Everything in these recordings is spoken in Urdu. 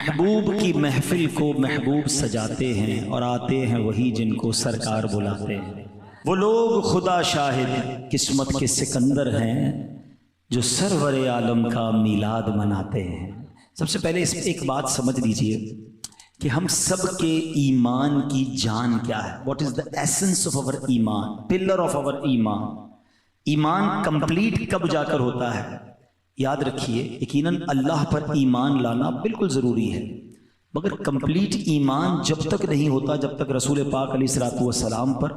محبوب کی محفل کو محبوب سجاتے ہیں اور آتے ہیں وہی جن کو سرکار بلاتے ہیں۔ وہ لوگ خدا شاہد قسمت کے سکندر ہیں جو سرور عالم کا میلاد مناتے ہیں۔ سب سے پہلے اس ایک بات سمجھ لیجئے کہ ہم سب کے ایمان کی جان کیا ہے۔ What is the essence of our ایمان؟ pillar of our ایمان۔ ایمان کمپلیٹ کب جا کر ہوتا ہے؟ یاد رکھیے یقیناً اللہ پر ایمان لانا بالکل ضروری ہے، مگر کمپلیٹ ایمان جب تک نہیں ہوتا جب تک رسول پاک علیہ الصلوۃ والسلام پر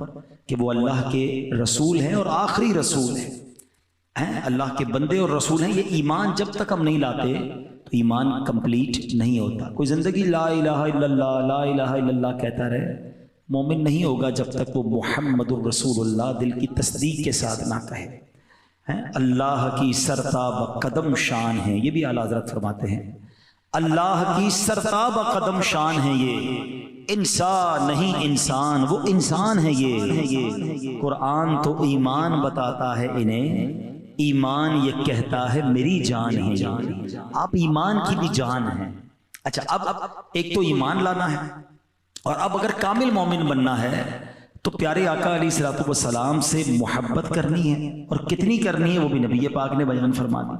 کہ وہ اللہ کے رسول ہیں اور آخری رسول ہیں، اللہ کے بندے اور رسول ہیں، یہ ایمان جب تک ہم نہیں لاتے تو ایمان کمپلیٹ نہیں ہوتا۔ کوئی زندگی لا الہ الا اللہ لا الہ الا اللہ کہتا رہے، مومن نہیں ہوگا جب تک وہ محمد الرسول اللہ دل کی تصدیق کے ساتھ نہ کہے۔ اللہ کی سرتاب قدم شان ہے، یہ بھی اعلیٰ حضرت فرماتے ہیں، اللہ کی سرتاب قدم شان ہے، یہ انسان نہیں انسان، وہ انسان ہے یہ۔ قرآن تو ایمان بتاتا ہے انہیں، ایمان یہ کہتا ہے میری جان ہے۔ آپ ایمان کی بھی جان ہیں۔ اچھا اب ایک تو ایمان لانا ہے، اور اب اگر کامل مومن بننا ہے تو پیارے آقا علیہ الصلوۃ والسلام سے محبت کرنی ہے، اور کتنی کرنی ہے وہ بھی نبی پاک نے بیان فرما دی۔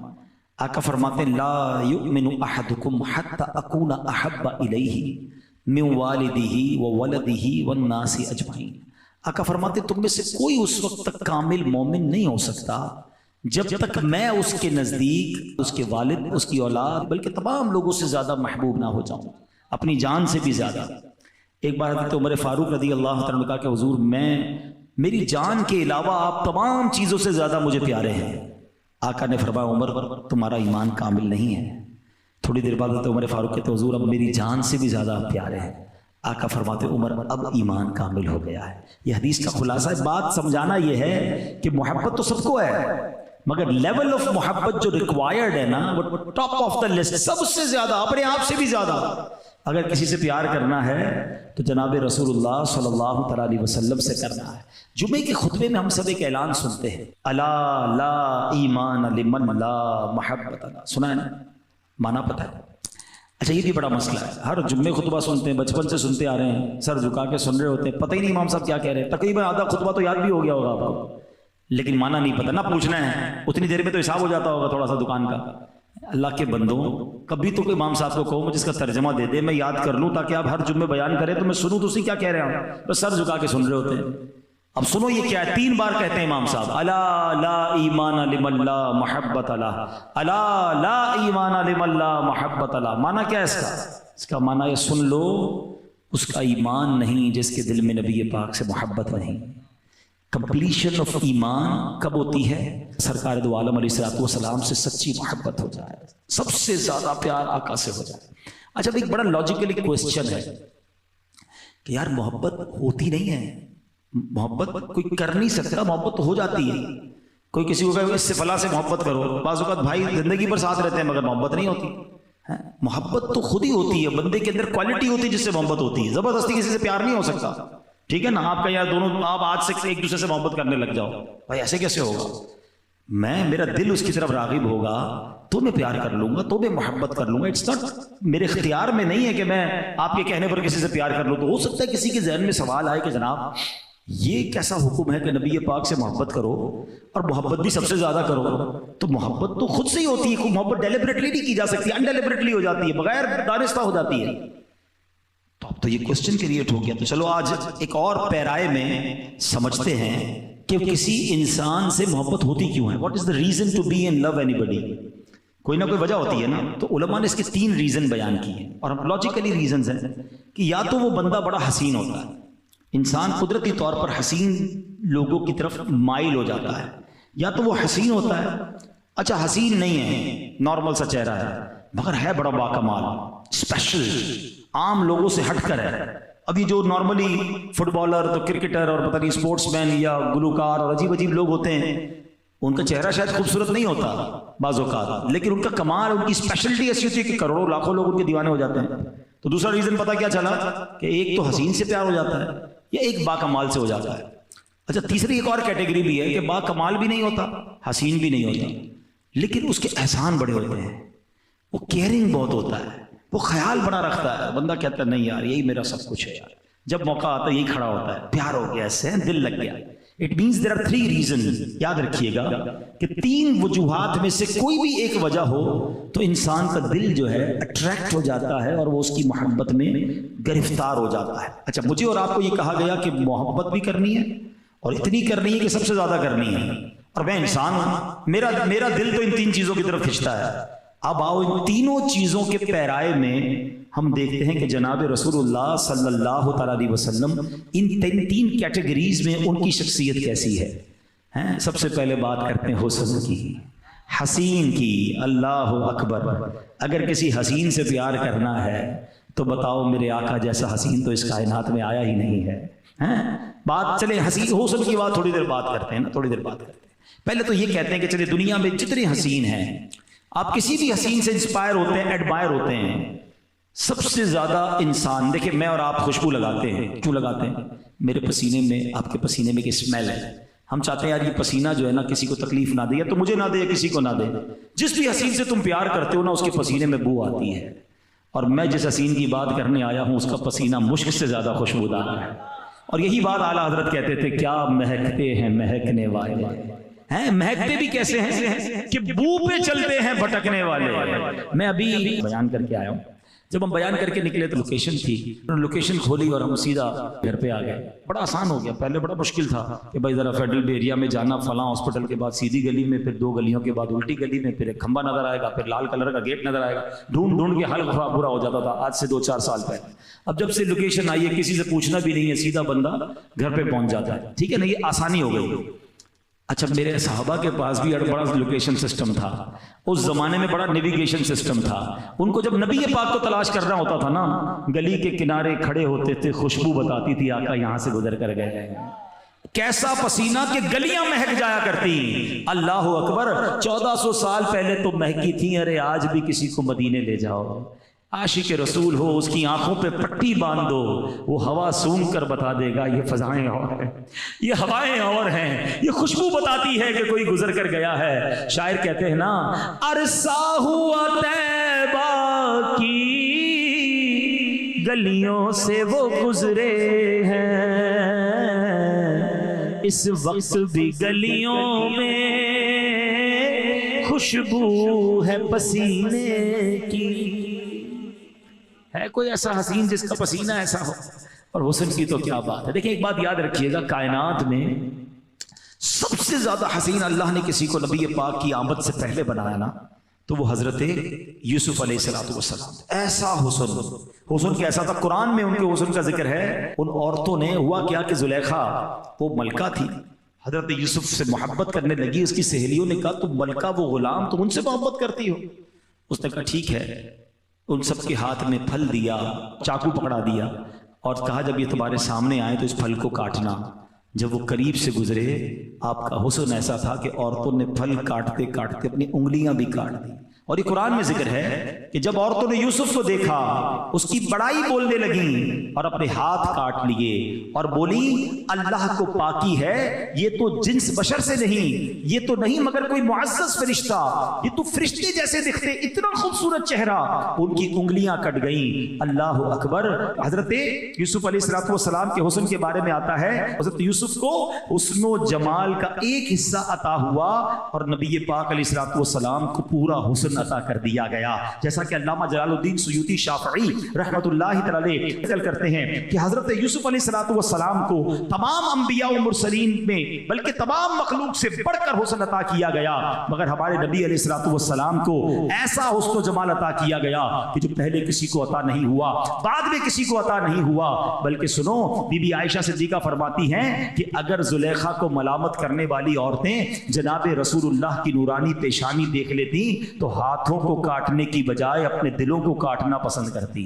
آقا فرماتے ہیں لا یؤمن احدکم حتی اکون احب الیہ من والدہ وولدہ والناس اجمعین۔ آقا فرماتے ہیں تم میں سے کوئی اس وقت تک کامل مومن نہیں ہو سکتا جب تک میں اس کے نزدیک اس کے والد، اس کی اولاد، بلکہ تمام لوگوں سے زیادہ محبوب نہ ہو جاؤں، اپنی جان سے بھی زیادہ۔ ایک بار حضرت عمر فاروق رضی اللہ عنہ نے کہا کہ حضور میری جان کے علاوہ آپ تمام چیزوں سے زیادہ مجھے پیارے ہیں۔ آقا نے فرمایا عمر تمہارا ایمان کامل نہیں ہے۔ تھوڑی دیر بعد حضرت عمر فاروق کہتے حضور اب میری جان سے بھی زیادہ آپ پیارے ہیں۔ آقا فرماتے عمر اب ایمان کامل ہو گیا ہے۔ یہ حدیث کا خلاصہ ہے۔ بات سمجھانا یہ ہے کہ محبت تو سب کو ہے، مگر لیول آف محبت جو ریکوائرڈ ہے نا وہ ٹاپ آف دا لسٹ، سب سے زیادہ، اپنے آپ سے بھی زیادہ اگر کسی سے پیار کرنا ہے تو جناب رسول اللہ صلی اللہ تعالیٰ علیہ وسلم سے کرنا ہے۔ جمعے کے خطبے میں ہم سب ایک اعلان سنتے ہیں، الا لا ایمان لمن لا محبت لا، سنا ہے نا؟ مانا پتہ ہے؟ اچھا یہ بھی بڑا مسئلہ ہے، ہر جمعے خطبہ سنتے ہیں، بچپن سے سنتے آ رہے ہیں، سر جھکا کے سن رہے ہوتے ہیں، پتہ ہی نہیں امام صاحب کیا کہہ رہے ہیں، تقریباً آدھا خطبہ تو یاد بھی ہو گیا ہوگا آپ کو، لیکن مانا نہیں پتہ، نہ پوچھنا ہے، اتنی دیر میں تو حساب ہو جاتا ہوگا تھوڑا سا دکان کا۔ اللہ کے بندوں کبھی تو کوئی امام صاحب کو کہو مجھے اس کا ترجمہ دے دے، میں یاد کر لوں، تاکہ آپ ہر جمعے بیان کریں تو میں سنوں تو اسی کیا کہہ رہے ہیں، بس سر جھکا کے سن رہے ہوتے ہیں۔ اب سنو یہ کیا ہے، 3 بار کہتے ہیں امام صاحب، الا لا ایمان لمن لا محبت لا، الا لا ایمان لمن لا محبت لا۔ مانا کیا ہے اس کا؟ اس کا مانا یہ سن لو، اس کا ایمان نہیں جس کے دل میں نبی پاک سے محبت نہیں۔ کمپلیشن آف ایمان کب ہوتی ہے؟ سرکار دو عالم علیہ الصلوۃ والسلام سے سچی محبت ہو جائے، سب سے زیادہ پیار آقا سے ہو جائے۔ اچھا ایک بڑا لاجیکلی کوسچن ہے کہ یار محبت ہوتی نہیں ہے، محبت کوئی کر نہیں سکتا، محبت تو ہو جاتی ہے۔ کوئی کسی کو کہے اس سے فلاں سے محبت کرو، بعض اوقات بھائی زندگی پر ساتھ رہتے ہیں مگر محبت نہیں ہوتی۔ محبت تو خود ہی ہوتی ہے، بندے کے اندر کوالٹی ہوتی ہے جس سے محبت ہوتی ہے، زبردستی کسی سے پیار نہیں ہو سکتا، ٹھیک ہے نا؟ آپ کا یار دونوں آپ آج سے ایک دوسرے سے محبت کرنے لگ جاؤ، بھائی ایسے کیسے ہوگا؟ میرا دل اس کی طرف راغب ہوگا تو میں پیار کر لوں گا، تو میں محبت کر لوں گا۔ اٹس ناٹ میرے اختیار میں نہیں ہے کہ میں آپ کے کہنے پر کسی سے پیار کر لوں۔ تو ہو سکتا ہے کسی کے ذہن میں سوال آئے کہ جناب یہ کیسا حکم ہے کہ نبی پاک سے محبت کرو اور محبت بھی سب سے زیادہ کرو؟ تو محبت تو خود سے ہی ہوتی ہے، کوئی محبت ڈیلیبریٹلی نہیں کی جا سکتی، انڈیلیبریٹلی ہو جاتی ہے، بغیر دانستہ ہو جاتی ہے۔ تو اب تو یہ کوسچن کریٹ ہو گیا، تو چلو آج ایک اور پیرائے میں سمجھتے ہیں کہ کسی انسان سے محبت ہوتی کیوں ہے۔ What is the reason to be in love anybody? کوئی نہ کوئی وجہ ہوتی ہے نا۔ تو علماء نے اس کے 3 ریزن بیان کیے ہیں، اور ہم لاجیکلی ریزنز ہیں کہ یا تو وہ بندہ بڑا حسین ہوتا ہے، انسان قدرتی طور پر حسین لوگوں کی طرف مائل ہو جاتا ہے، یا تو وہ حسین ہوتا ہے، اچھا حسین نہیں ہے، نارمل سا چہرہ ہے، مگر ہے بڑا باکمال، اسپیشل، عام لوگوں سے ہٹ کر ہے۔ ابھی جو نارملی فٹ بالر تو کرکٹر اور پتہ نہیں اسپورٹس مین یا گلوکار اور عجیب عجیب لوگ ہوتے ہیں، ان کا چہرہ شاید خوبصورت نہیں ہوتا بعض اوقات، لیکن ان کا کمال، ان کی اسپیشلٹی ایسی ہوتی ہے کہ کروڑوں لاکھوں لوگ ان کے دیوانے ہو جاتے ہیں۔ تو دوسرا ریزن پتہ کیا چلا کہ ایک تو حسین سے پیار ہو جاتا ہے یا ایک باکمال سے ہو جاتا ہے۔ اچھا تیسری ایک اور کیٹیگری بھی ہے کہ باکمال بھی نہیں ہوتا، حسین بھی نہیں ہوتا، لیکن اس کے احسان بڑے ہوتے ہیں، وہ کیئرنگ بہت ہوتا ہے، وہ خیال بنا رکھتا ہے، بندہ کہتا ہے نہیں یار یہی میرا سب کچھ ہے یار، جب موقع آتا ہے یہی کھڑا ہوتا ہے، پیار ہو گیا اس سے، دل لگ گیا۔ It means there are 3 reasons، یاد رکھیے گا کہ 3 وجوہات میں سے کوئی بھی ایک وجہ ہو تو انسان کا دل جو ہے اٹریکٹ ہو جاتا ہے اور وہ اس کی محبت میں گرفتار ہو جاتا ہے۔ اچھا مجھے اور آپ کو یہ کہا گیا کہ محبت بھی کرنی ہے اور اتنی کرنی ہے کہ سب سے زیادہ کرنی ہے، اور میں انسان ہوں، میرا دل تو ان 3 چیزوں کی طرف کھنچتا ہے۔ اب آؤ ان تینوں چیزوں کے پیرائے میں ہم دیکھتے ہیں کہ جناب رسول اللہ صلی اللہ تعالیٰ علیہ وسلم ان 3 کیٹیگریز میں ان کی شخصیت کیسی ہے۔ سب سے پہلے بات کرتے ہیں حسن کی، حسین کی۔ اللہ اکبر، اگر کسی حسین سے پیار کرنا ہے تو بتاؤ میرے آقا جیسا حسین تو اس کائنات میں آیا ہی نہیں ہے۔ بات چلے حسین حسن کی بات تھوڑی دیر بات کرتے ہیں نا، تھوڑی دیر بات کرتے ہیں۔ پہلے تو یہ کہتے ہیں کہ چلے دنیا میں جتنے حسین ہیں، آپ کسی بھی حسین سے انسپائر ہوتے ہیں، ایڈمائر ہوتے ہیں، سب سے زیادہ انسان دیکھیں میں اور آپ خوشبو لگاتے ہیں، کیوں لگاتے ہیں؟ میرے پسینے میں، آپ کے پسینے میں ایک اسمیل ہے، ہم چاہتے ہیں یار یہ پسینہ جو ہے نا کسی کو تکلیف نہ دے، یا تو مجھے نہ دے یا کسی کو نہ دے۔ جس بھی حسین سے تم پیار کرتے ہو نا اس کے پسینے میں بو آتی ہے، اور میں جس حسین کی بات کرنے آیا ہوں اس کا پسینہ مشک سے زیادہ خوشبودار ہے۔ اور یہی بات اعلیٰ حضرت کہتے تھے، کیا مہکتے ہیں مہکنے والے ہیں، مہکتے بھی کیسے ہیں کہ بو پہ چلتے ہیں بھٹکنے والے۔ میں ابھی بیان کر کے آیا ہوں، جب ہم بیان کر کے نکلے تو لوکیشن تھی، لوکیشن کھولی اور ہم سیدھا گھر پہ آ گئے۔ بڑا آسان ہو گیا، پہلے بڑا مشکل تھا کہ بھائی ذرا فیڈرل ایریا میں جانا، فلاں ہاسپٹل کے بعد سیدھی گلی میں، پھر 2 گلیوں کے بعد الٹی گلی میں، پھر ایک کھمبا نظر آئے گا، پھر لال کلر کا گیٹ نظر آئے گا، ڈھونڈ کے حال برا ہو جاتا تھا آج سے 2-4 سال پہلے۔ اب جب سے لوکیشن آئی ہے کسی سے پوچھنا بھی نہیں ہے، سیدھا بندہ گھر پہ پہنچ جاتا ہے، ٹھیک ہے نا، یہ آسانی ہو گئی۔ اچھا میرے صحابہ کے پاس بھی بڑا لوکیشن سسٹم تھا، اس زمانے میں بڑا نیویگیشن سسٹم تھا۔ ان کو جب نبی پاک کو تلاش کرنا ہوتا تھا نا، گلی کے کنارے کھڑے ہوتے تھے، خوشبو بتاتی تھی آقا یہاں سے گزر کر گئے، کیسا پسینہ کہ گلیاں مہک جایا کرتی۔ اللہ اکبر، 1400 سال پہلے تو مہکی تھی، ارے آج بھی کسی کو مدینے لے جاؤ، عاشق رسول ہو اس کی آنکھوں پہ پٹی باندھ دو، وہ ہوا سونگ کر بتا دے گا یہ فضائیں اور ہیں، یہ ہوائیں اور ہیں، یہ خوشبو بتاتی ہے کہ کوئی گزر کر گیا ہے۔ شاعر کہتے ہیں نا، عرصہ ہوا طیبہ کی گلیوں سے وہ گزرے ہیں، اس وقت بھی گلیوں میں خوشبو ہے پسینے کی۔ ہے کوئی ایسا حسین جس کا پسینہ ایسا ہو؟ اور حسن کی تو کیا بات ہے۔ دیکھیں ایک بات یاد رکھیے گا، کائنات میں سب سے زیادہ حسین اللہ نے کسی کو نبی پاک کی آمد سے پہلے بنایا نا، تو وہ حضرت یوسف علیہ السلام۔ ایسا حسن کیسا تھا، قرآن میں ان کے حسن کا ذکر ہے۔ ان عورتوں نے ہوا کیا کہ زلیخا وہ ملکہ تھی، حضرت یوسف سے محبت کرنے لگی، اس کی سہیلیوں نے کہا تم ملکہ وہ غلام، تم ان سے محبت کرتی ہو؟ اس نے کہا ٹھیک ہے، ان سب کے ہاتھ میں پھل دیا، چاقو پکڑا دیا اور کہا جب یہ تمہارے سامنے آئے تو اس پھل کو کاٹنا۔ جب وہ قریب سے گزرے، آپ کا حسن ایسا تھا کہ عورتوں نے پھل کاٹتے کاٹتے اپنی انگلیاں بھی کاٹ دی۔ اور یہ قرآن میں ذکر ہے کہ جب عورتوں نے یوسف کو دیکھا اس کی بڑائی بولنے لگیں اور اپنے ہاتھ کاٹ لیے اور بولی اللہ کو پاکی ہے، یہ تو جنس بشر سے نہیں، یہ تو نہیں مگر کوئی معزز فرشتہ، یہ تو فرشتے جیسے دکھتے، اتنا خوبصورت چہرہ۔ ان کی انگلیاں کٹ گئیں۔ اللہ اکبر۔ حضرت یوسف علیہ السلام کے حسن کے بارے میں آتا ہے، حضرت یوسف کو حسن و جمال کا ایک حصہ عطا ہوا اور نبی پاک علیہ السلام کو پورا حسن عطا کر دیا گیا۔ جیسا کہ علامہ جلال الدین سیوطی شافعی رحمۃ اللہ تعالی ذکر کرتے ہیں کہ حضرت یوسف علیہ السلام کو تمام انبیاء و مرسلین میں بلکہ تمام مخلوق سے بڑھ کر حسن عطا کیا گیا، مگر ہمارے نبی علیہ السلام کو ایسا حسن و جمال عطا کیا گیا کہ جو پہلے کسی کو عطا نہیں ہوا، بعد میں کسی کو عطا نہیں ہوا۔ بلکہ سنو، بی بی عائشہ صدیقہ فرماتی ہیں کہ اگر زلیخا کو ملامت کرنے والی عورتیں جناب رسول اللہ کی نورانی پیشانی دیکھ لیتی تو ہاتھوں کو کاٹنے کی بجائے اپنے دلوں کو کاٹنا پسند کرتی۔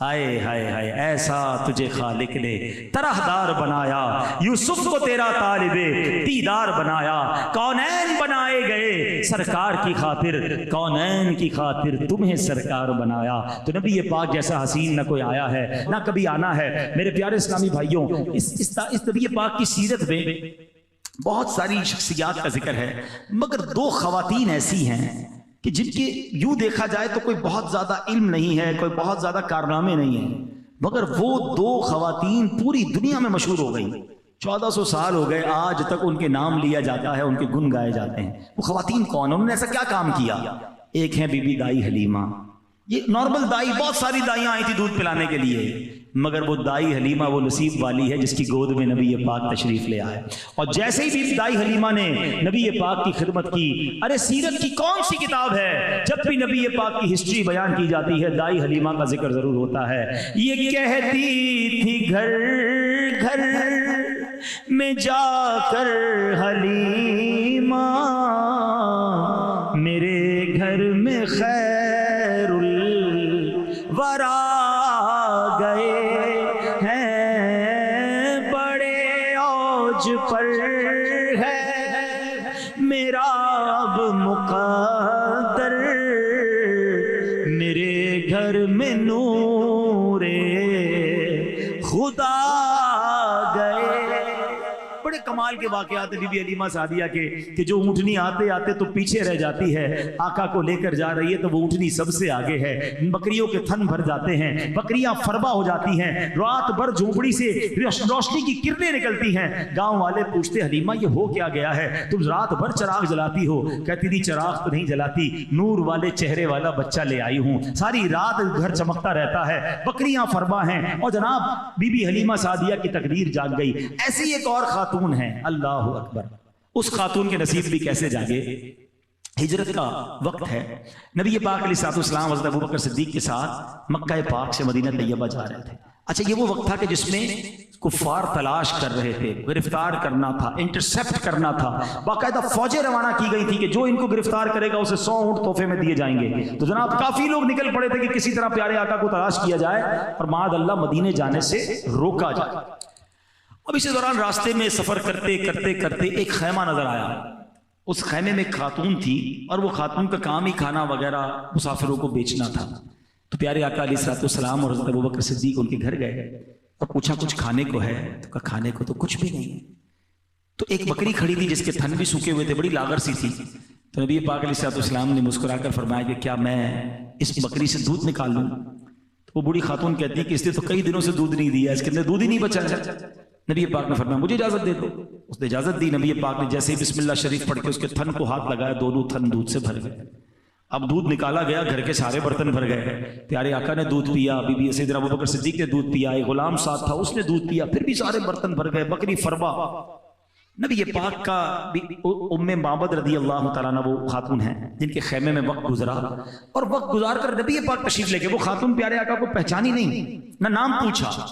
ہائے ہائے ہائے ایسا تجھے خالق نے طرحدار بنایا، یوسف کو تیرا طالب دیدار بنایا، کونین بنائے گئے سرکار کی خاطر، کونین کی خاطر تمہیں سرکار بنایا۔ تو نبی پاک جیسا حسین نہ کوئی آیا ہے نہ کبھی آنا ہے۔ میرے پیارے اسلامی بھائیوں، اس نبی پاک کی سیرت میں بہت ساری شخصیات کا ذکر ہے، مگر دو خواتین ایسی ہیں کہ جن کے یوں دیکھا جائے تو کوئی بہت زیادہ علم نہیں ہے، کوئی بہت زیادہ کارنامے نہیں ہیں، مگر وہ دو خواتین پوری دنیا میں مشہور ہو گئی۔ 1400 سال ہو گئے، آج تک ان کے نام لیا جاتا ہے، ان کے گن گائے جاتے ہیں۔ وہ خواتین کون ہیں؟ انہوں نے ایسا کیا کام کیا؟ ایک ہے بی بی دائی حلیمہ۔ یہ نارمل دائی، بہت ساری دائیاں آئی تھی دودھ پلانے کے لیے، مگر وہ دائی حلیمہ وہ نصیب والی ہے جس کی گود میں نبی پاک تشریف لے آئے۔ اور جیسے ہی بھی دائی حلیمہ نے نبی پاک کی خدمت کی، ارے سیرت کی کون سی کتاب ہے جب بھی نبی پاک کی ہسٹری بیان کی جاتی ہے دائی حلیمہ کا ذکر ضرور ہوتا ہے۔ یہ کہتی تھی گھر گھر میں جا کر حلیمہ، میرے گھر میں خیر الورا گئے ہیں، بڑے اوج پر ہے میرا اب مقدر، میرے گھر میں نور خدا گئے۔ بڑے کمال کے واقعات بی بی حلیمہ سعدیہ کے کہ جو اونٹنی آتے آتے تو پیچھے رہ جاتی ہے، آقا کو لے کر جا رہی ہے تو وہ اونٹنی سب سے آگے ہے، بکریوں کے تھن بھر جاتے ہیں، بکریاں فربا ہو جاتی ہیں، رات بھر جھونپڑی سے روشنی کی کرنیں نکلتی ہیں۔ گاؤں والے پوچھتے حلیمہ یہ ہو کیا گیا ہے، تم رات بھر چراغ جلاتی ہو؟ کہتی تھی چراغ تو نہیں جلاتی، نور والے چہرے والا بچہ لے آئی ہوں، ساری رات گھر چمکتا رہتا ہے، بکریاں فربا ہیں۔ اور جناب بی بی حلیمہ سعدیہ کی تقدیر جاگ گئی۔ ایسی ایک اور خاتون ہے، اللہ اکبر، اس خاتون کے نصیب بھی کیسے جاگے؟ ہجرت کا وقت ہے، نبی پاک علیہ الصلوۃ والسلام حضرت ابوبکر صدیق کے ساتھ مکہ پاک سے مدینہ طیبہ جا رہے تھے۔ اچھا یہ وہ وقت تھا کہ جس میں کفار تلاش کر رہے تھے، گرفتار کرنا تھا، انٹرسپٹ کرنا تھا، باقاعدہ فوجیں روانہ کی گئی تھی کہ جو ان کو گرفتار کرے گا اسے 100 اونٹ تحفے میں دیے جائیں گے۔ تو جناب کافی لوگ نکل پڑے تھے کہ کسی طرح پیارے آقا کو تلاش کیا جائے اور معاذ اللہ مدینے جانے سے روکا جائے۔ اب اسی دوران راستے میں سفر کرتے کرتے کرتے ایک خیمہ نظر آیا، اس خیمے میں ایک خاتون تھی اور وہ خاتون کا کام ہی کھانا وغیرہ مسافروں کو بیچنا تھا۔ تو پیارے آقا علیہ الصلوۃ والسلام اور حضرت ابوبکر صدیق ان کے گھر گئے اور پوچھا کچھ کھانے کو ہے؟ تو کہا کھانے کو تو کچھ بھی نہیں ہے۔ تو ایک بکری کھڑی تھی جس کے تھن بھی سوکھے ہوئے تھے، بڑی لاغر سی تھی۔ تو نبی پاک علیہ الصلوۃ والسلام نے مسکرا کر فرمایا کہ کیا میں اس بکری سے دودھ نکال لوں؟ تو وہ بوڑھی خاتون کہتی ہے کہ اس نے تو کئی دنوں سے دودھ نہیں دیا، اس کے اندر دودھ ہی نہیں بچا ہے۔ نبی پاک نے فرمایا مجھے اجازت دے دو۔ اس نے اجازت دی، نبی پاک نے جیسے ہی بسم اللہ شریف پڑھ کے اس کے تھن کو ہاتھ لگایا، دونوں تھن دودھ سے بھر گئے۔ اب دودھ نکالا گیا، گھر کے سارے برتن بھر گئے۔ پیارے آقا نے دودھ پیا، بی بی سیدنا ابوبکر صدیق نے دودھ پیا، ایک غلام ساتھ تھا اس نے دودھ پیا، پھر بھی سارے برتن بھر گئے، بکری فربا۔ نبی پاک کا ام معبد رضی اللہ تعالیٰ عنہ وہ خاتون ہیں جن کے خیمے میں وقت گزرا، اور وقت گزار کر نبی پاک تشریف لے گئے۔ وہ خاتون پیارے آقا کو پہچانی نہیں، نہ نام پوچھا،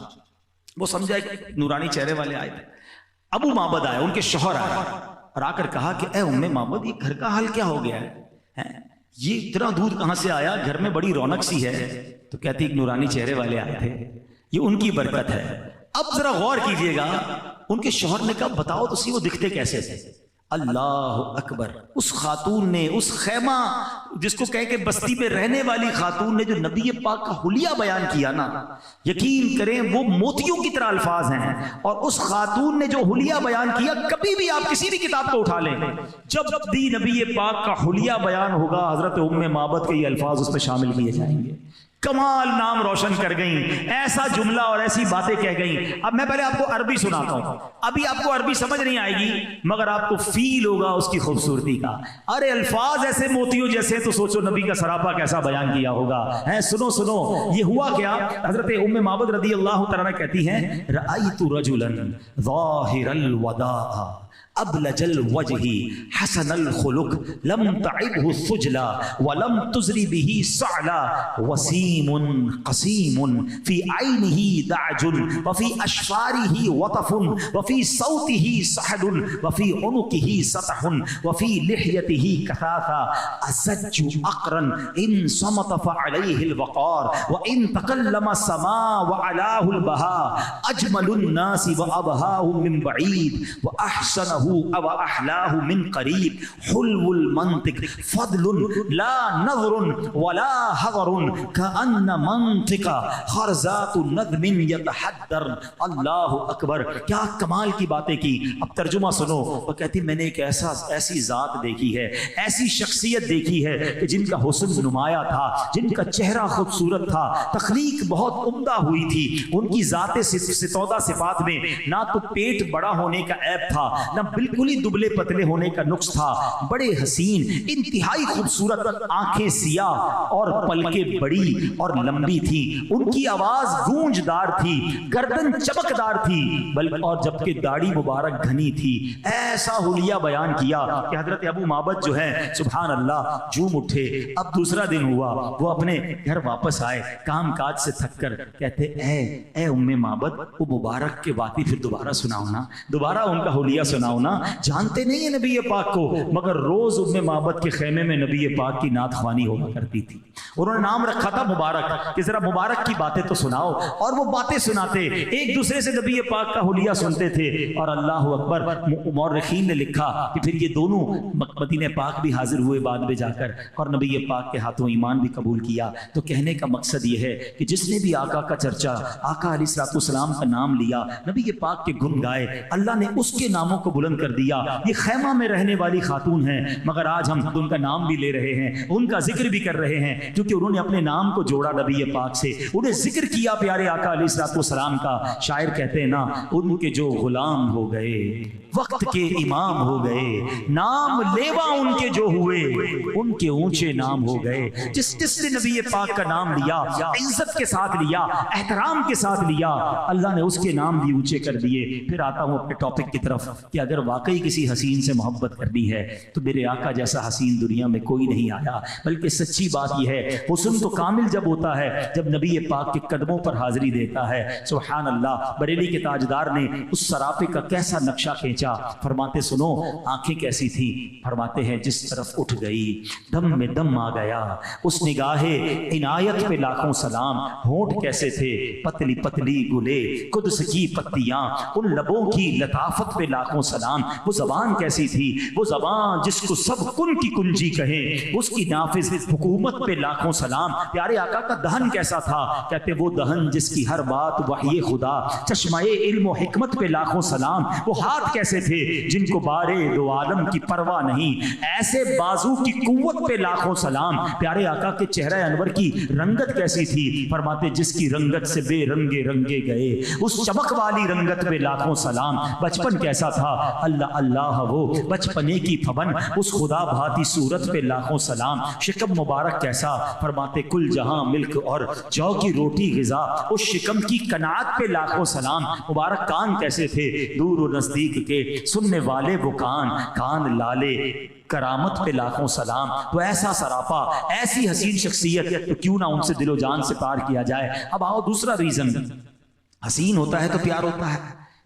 وہ سمجھا ایک نورانی چہرے والے آئے تھے۔ ابو معبد آئے، ان کے شوہر آئے اور آ کر کہا کہ اے ام معبد، یہ گھر کا حال کیا ہو گیا ہے؟ یہ اتنا دودھ کہاں سے آیا؟ گھر میں بڑی رونق سی ہے۔ تو کہتی ایک نورانی چہرے والے آئے تھے، یہ ان کی برکت ہے۔ اب ذرا غور کیجئے گا، ان کے شوہر نے کہا بتاؤ تو سی وہ دکھتے کیسے تھے؟ اللہ اکبر، اس خاتون نے، اس خیمہ جس کو کہے کہ بستی میں رہنے والی خاتون نے جو نبی پاک کا حلیہ بیان کیا نا، یقین کریں وہ موتیوں کی طرح الفاظ ہیں۔ اور اس خاتون نے جو حلیہ بیان کیا، کبھی بھی آپ کسی بھی کتاب کو اٹھا لیں، جب بھی نبی پاک کا حلیہ بیان ہوگا حضرت ام معبد کے یہ الفاظ اس میں شامل کیے جائیں گے۔ کمال نام روشن کر گئیں، ایسا جملہ اور ایسی باتیں کہہ گئیں۔ اب میں پہلے آپ کو عربی سناتا ہوں، ابھی آپ کو عربی سمجھ نہیں آئے گی مگر آپ کو فیل ہوگا اس کی خوبصورتی کا۔ ارے الفاظ ایسے موتیوں جیسے، تو سوچو نبی کا سراپا کیسا بیان کیا ہوگا۔ سنو سنو یہ ہوا کیا۔ حضرت ام معبد رضی اللہ تعالیٰ عنہ کہتی ہیں رأیت رجلا ظاہر الوداع ابلج الوجہ حسن الخلق لم تعبه الثجلا ولم تزری به صعلا وسیم قسیم فی عینه دعج وفی اشفاره وطف وفی صوته سحل وفی عنقه سطح وفی لحیته کثاثا ازج اقرا ان صمت فعلیه الوقار وان تکلم سما وعلاه البهاء اجمل الناس وابهاه من بعید واحسنه او احلاه من قریب حلو المنطق فضل لا نظر ولا حضر كأن منطق خرزات نظم يتحدر. اللہ اکبر، کیا کمال کی باتیں کی. اب ترجمہ سنو. وہ کہتی میں نے ایک ایسی ذات دیکھی ہے، ایسی شخصیت دیکھی ہے کہ جن کا حسن نمایاں تھا، جن کا چہرہ خوبصورت تھا، تخلیق بہت عمدہ ہوئی تھی. ان کی ذات ستودہ صفات میں نہ تو پیٹ بڑا ہونے کا عیب تھا، نہ بالکل ہی دبلے پتلے ہونے کا نقص تھا. بڑے حسین، انتہائی خوبصورت، آنکھیں سیاہ اور پلکیں بڑی اور لمبی تھی. ان کی آواز گونجدار تھی، گردن چمکدار تھی، بلکہ اور جبکہ داڑھی مبارک گھنی تھی. ایسا حلیہ بیان کیا کہ حضرت ابو معبد جو ہے سبحان اللہ جھوم اٹھے. اب دوسرا دن ہوا، وہ اپنے گھر واپس آئے کام کاج سے تھک کر. کہتے اے ام معبد، وہ مبارک کے واقعی پھر دوبارہ سناؤ نا، دوبارہ ان کا حلیہ سناؤ نا. جانتے نہیں ہیں نبی پاک کو، مگر روز ام معبد کے خیمے میں نبی پاک کی نعت خوانی ہوا کرتی تھی. انہوں نے نام رکھا تھا مبارک، کہ ذرا مبارک کی باتیں تو سناؤ. اور وہ باتیں سناتے، ایک دوسرے سے نبی پاک کا حلیہ سنتے تھے. اور اللہ اکبر، مورخین نے لکھا کہ پھر یہ دونوں مدینہ پاک بھی حاضر ہوئے بعد میں جا کر، اور نبی پاک کے ہاتھوں ایمان بھی قبول کیا. تو کہنے کا مقصد یہ ہے کہ جس نے بھی آقا کا چرچا، آقا علیہ السلام کا نام لیا، نبی پاک کے گن گائے، اللہ نے اس کے ناموں کو بلند کر دیا. یہ خیمہ میں رہنے والی خاتون ہیں، مگر آج ہم ان کا نام بھی لے رہے ہیں، ان کا ذکر بھی کر رہے ہیں، کیونکہ انہوں نے اپنے نام کو جوڑا نبی پاک سے، انہیں ذکر کیا پیارے آقا علیہ السلام کا. شاعر کہتے ہیں نا، ان کے جو غلام ہو گئے وقت کے امام ہو گئے، نام لیوا ان کے جو ہوئے ان کے اونچے نام ہو گئے. جس نے نبی پاک کا نام لیا، عزت کے ساتھ لیا، احترام کے ساتھ لیا، اللہ نے اس کے نام بھی اونچے کر دیے. پھر آتا ہوں اپنے ٹاپک کی طرف کہ اگر واقعی کسی حسین سے محبت کرنی ہے تو میرے آقا جیسا حسین دنیا میں کوئی نہیں آیا. بلکہ سچی بات یہ ہے، حسن تو کامل جب ہوتا ہے جب نبی پاک کے قدموں پر حاضری دیتا ہے. سبحان اللہ. بریلی کے تاجدار نے اس سراپے کا کیسا نقشہ کھینچا. فرماتے سنو آنکھیں کیسی تھی. فرماتے ہیں جس طرف اٹھ گئی دم میں دم آ گیا، اس نگاہ عنایت پہ لاکھوں سلام. ہونٹ کیسے تھے پتلی پتلی گلے قدس کی پتیاں، ان لبوں کی لطافت پہ لاکھوں سلام. وہ زبان کیسی تھی، وہ زبان جس کو سب کن کی کنجی کہیں، اس کی نافذ حکومت پہ لاکھوں سلام. پیارے آقا کا دہن کیسا تھا؟ کہتے وہ دہن جس کی ہر بات وحی خدا، چشمہ علم و حکمت پہ لاکھوں سلام. وہ ہاتھ کیسے تھے جن کو بارے دو عالم کی پرواہ نہیں، ایسے بازو کی قوت پہ لاکھوں سلام. پیارے آقا کے چہرہ انور کی رنگت کیسی تھی؟ فرماتے جس کی رنگت سے بے رنگے رنگے گئے، اس چمک والی رنگت پہ لاکھوں سلام. بچپن کیسا تھا؟ اللہ اللہ وہ بچپنے کی پھبن، اس خدا بھاتی صورت پہ لاکھوں سلام. شکم مبارک کیسا؟ فرماتے کل جہاں ملک اور جو کی روٹی غذا، اس شکم کی قناعت پہ لاکھوں سلام. مبارک کان کیسے تھے؟ دور و نزدیک کے سننے والے وہ کان لالے کرامت پہ لاکھوں سلام. تو ایسا سراپا، ایسی حسین شخصیت، تو کیوں نہ ان سے دل و جان سے پار کیا جائے. اب آؤ دوسرا ریزن. حسین ہوتا ہے تو پیار ہوتا ہے.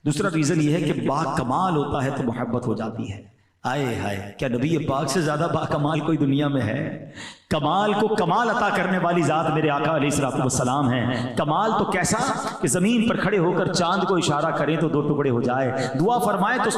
دوسرا ریزن یہ ہے کہ با کمال ہوتا ہے تو محبت ہو جاتی ہے. آئے ہائے، کیا نبی پاک سے زیادہ با کمال کوئی دنیا میں ہے؟ کمال کو کمال عطا کرنے والی ذات میرے آقا علیہ السلام ہیں. کمال تو کیسا کہ زمین پر کھڑے ہو کر چاند کو اشارہ کریں تو دو ٹکڑے ہو جائے، دعا فرمائیں تو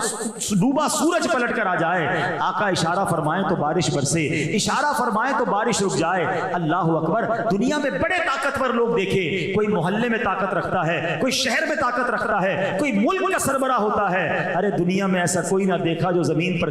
ڈوبا سورج پلٹ کر آ جائے، آقا اشارہ فرمائیں تو بارش برسے، اشارہ فرمائیں تو بارش رک جائے. اللہ اکبر. دنیا میں بڑے طاقتور لوگ دیکھے، کوئی محلے میں طاقت رکھتا ہے، کوئی شہر میں طاقت رکھتا ہے، کوئی ملک کا سربراہ ہوتا ہے. ارے دنیا میں ایسا کوئی نہ دیکھا جو زمین پر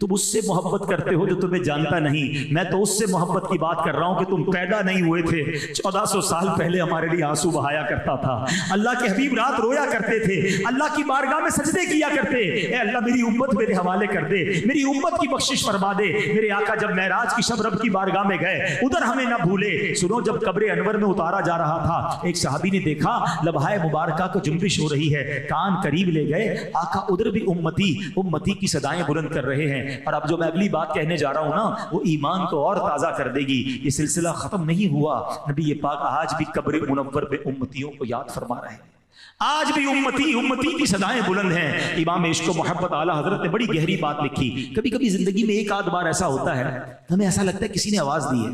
تم اس سے محبت کرتے ہو جو تمہیں جانتا نہیں، میں تو اس سے محبت کی بات کر رہا ہوں کہ تم پیدا نہیں ہوئے تھے، 1400 سال پہلے ہمارے لیے آنسو بہایا کرتا تھا، اللہ کے حبیب رات رویا کرتے تھے، اللہ کی بارگاہ میں سجدے کیا کرتے، اے اللہ میری امت میرے حوالے کر دے، میری امت کی بخشش فرما دے۔ میرے آقا جب معراج کی شب رب کی بارگاہ میں گئے، ادھر ہمیں نہ بھولے۔ سنو، جب قبر انور میں اتارا جا رہا تھا، ایک صحابی نے دیکھا لبہائے مبارکہ کو جنبش ہو رہی ہے، کان قریب لے گئے، آقا ادھر بھی امتی امتی کی صدائیں بلند کر رہے ہیں۔ اور اب جو میں اگلی بات کہنے جا رہا ہوں نا، وہ ایمان کو اور تازہ کر دے گی۔ یہ سلسلہ ختم نہیں ہوا، نبی پاک آج بھی قبر منور پہ امتیوں کو یاد فرما رہے ہیں، آج بھی امتی کی صدائیں بلند ہیں۔ امام عشق و محبت اعلیٰ حضرت نے بڑی گہری بات لکھی۔ کبھی کبھی زندگی میں ایک آدھ بار ایسا ہوتا ہے، ہمیں ایسا لگتا ہے کسی نے آواز دی ہے،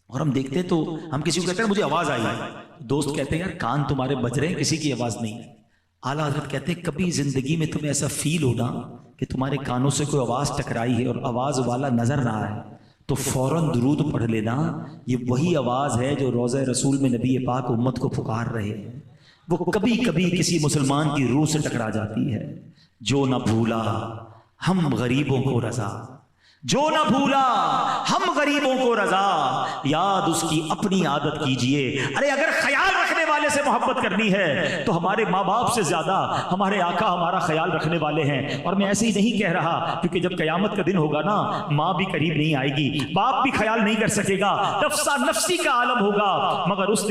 اور ہم دیکھتے ہیں تو ہم کسی کو کہتے ہیں مجھے آواز آئی ہے، دوست کہتے ہیں یار کان تمہارے بج رہے ہیں، کسی کی آواز نہیں ہے۔ اعلیٰ حضرت کہتے ہیں کبھی زندگی میں تمہیں ایسا فیل ہونا کہ تمہارے کانوں سے کوئی آواز ٹکرائی ہے اور آواز والا نظر نہ آئے، تو فوراً درود پڑھ لینا، یہ وہی آواز ہے جو روضہ رسول میں نبی پاک امت کو پکار رہے ہیں۔ وہ کبھی کبھی کسی مسلمان کی روح سے ٹکرا جاتی ہے۔ جو نہ بھولا ہم غریبوں کو رضا، جو نہ بھولا ہم غریبوں کو رضا، یاد اس کی اپنی عادت کیجئے۔ ارے اگر خیال رکھنے والے سے محبت کرنی ہے تو ہمارے ماں باپ سے زیادہ ہمارے آقا ہمارا خیال رکھنے والے ہیں۔ اور میں ایسے ہی نہیں کہہ رہا، کیونکہ جب قیامت کا دن ہوگا نا، ماں بھی قریب نہیں آئے گی، باپ بھی خیال نہیں کر سکے گا، نفسا نفسی کا عالم ہوگا، مگر اس